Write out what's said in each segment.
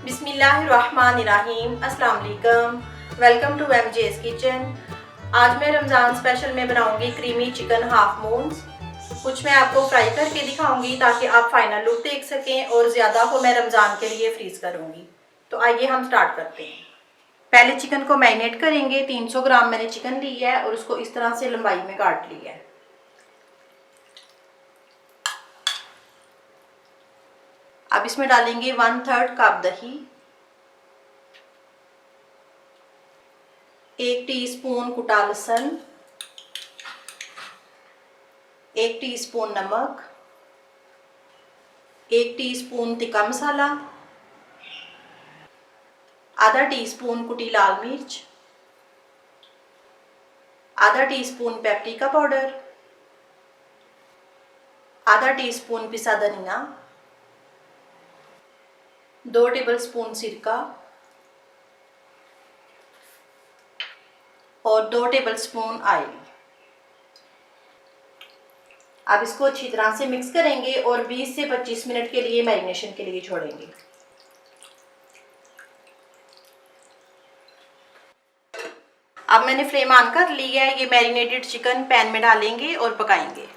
बिस्मिल्लाहिर्रहमानिर्रहीम। अस्सलाम वालेकुम। Welcome to MJ's kitchen. आज मैं रमज़ान स्पेशल में बनाऊंगी क्रीमी चिकन हाफ मून्स। कुछ मैं आपको फ्राई करके दिखाऊंगी ताकि आप फाइनल लुक देख सकें और ज़्यादा को मैं रमज़ान के लिए फ्रीज़ करूंगी। तो आइए हम स्टार्ट करते हैं। पहले चिकन को मैरिनेट करेंगे। 300 ग्राम मैंने चिकन ली है और उसको इस तरह से लंबाई में काट लिया है। अब इसमें डालेंगे 1/3 कप दही, 1 टीस्पून कुटा लहसुन, 1 टीस्पून नमक, 1 टीस्पून तिक्का मसाला, आधा टीस्पून कुटी लाल मिर्च, आधा टीस्पून पेपरिका पाउडर, आधा टीस्पून पिसा धनिया, 2 टेबलस्पून सिरका और 2 टेबलस्पून ऑयल। अब इसको अच्छी तरह से मिक्स करेंगे और 20 से 25 मिनट के लिए मैरिनेशन के लिए छोड़ेंगे। अब मैंने फ्लेम ऑन कर ली है। ये मैरिनेटेड चिकन पैन में डालेंगे और पकाएंगे।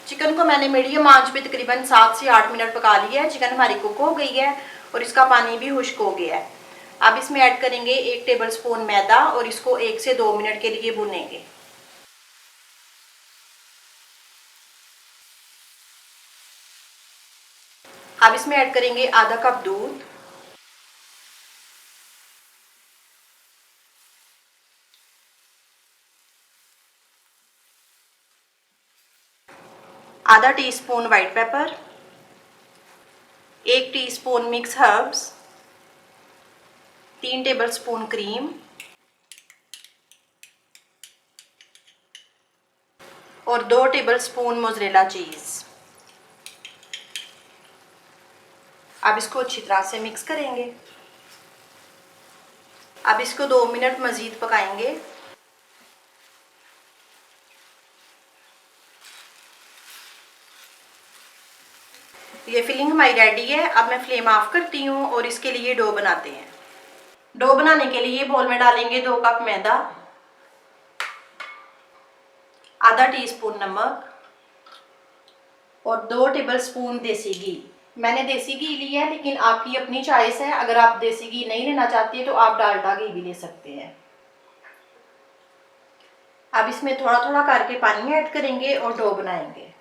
चिकन को मैंने मीडियम आंच पे तकरीबन 7 से 8 मिनट पका लिया है। चिकन हमारी कुक हो गई है और इसका पानी भी खुश्क हो गया है। अब इसमें ऐड करेंगे 1 टेबलस्पून मैदा और इसको 1 से 2 मिनट के लिए भूनेंगे। अब इसमें ऐड करेंगे आधा कप दूध, आधा teaspoon white paper, 1 teaspoon mix herbs, 3 tablespoon cream और 2 टेबलस्पून मोज़रेला चीज़। अब इसको अच्छी तरह से मिक्स करेंगे। अब इसको 2 मिनट मज़ीद पकाएंगे। ये फिलिंग हमारी रेडी है। अब मैं फ्लेम ऑफ करती हूँ और इसके लिए डो बनाते हैं। डो बनाने के लिए बोल में डालेंगे 2 कप मैदा, आधा टीस्पून नमक और 2 टेबलस्पून देसी घी। मैंने देसी घी ली है, लेकिन आपकी अपनी चॉइस है। अगर आप देसी घी नहीं लेना चाहते तो आप डालडा घी भी ले सकते हैं। अब इसमें थोड़ा थोड़ा करके पानी ऐड करेंगे और डो बनाएंगे।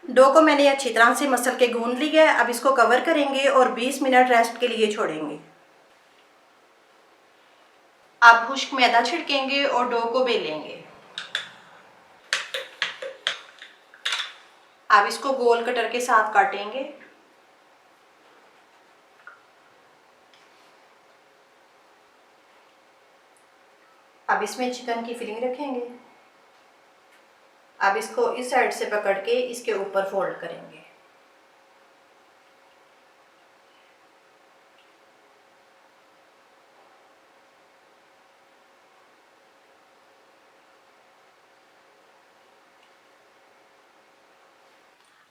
डो को मैंने अच्छी तरह से मसल के गूंद लिया है। अब इसको कवर करेंगे और 20 मिनट रेस्ट के लिए छोड़ेंगे। अब खुश्क मैदा छिड़केंगे और डो को बेलेंगे। अब इसको गोल कटर के साथ काटेंगे। अब इसमें चिकन की फिलिंग रखेंगे। अब इसको इस साइड से पकड़ के इसके ऊपर फोल्ड करेंगे।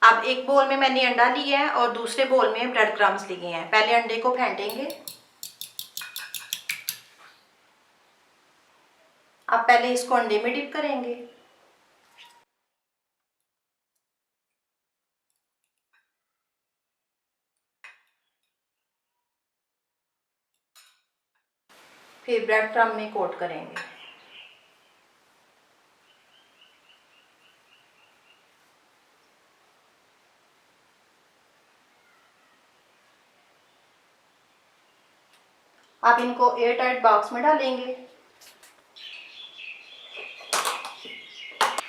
अब एक बोल में मैंने अंडा लिया है और दूसरे बोल में ब्रेड क्रम्स लिए हैं। पहले अंडे को फेंटेंगे। अब पहले इसको अंडे में डिप करेंगे। फिर ब्रेड क्रम्ब में कोट करेंगे। अब इनको एयर टाइट बॉक्स में डालेंगे।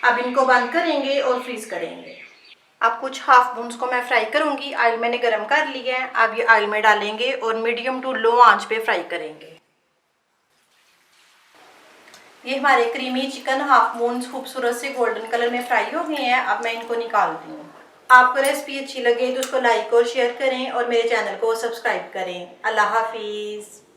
अब इनको बंद करेंगे और फ्रीज करेंगे। अब कुछ हाफ मून्स को मैं फ्राई करूंगी। ऑयल मैंने गरम कर लिया है। अब ये ऑयल में डालेंगे और मीडियम टू लो आंच पे फ्राई करेंगे। ये हमारे क्रीमी चिकन हाफ मून्स खूबसूरत से गोल्डन कलर में फ्राई हो गए हैं। अब मैं इनको निकालती हूँ। आपको रेसिपी अच्छी लगे तो उसको लाइक और शेयर करें और मेरे चैनल को सब्सक्राइब करें। अल्लाह हाफिज़।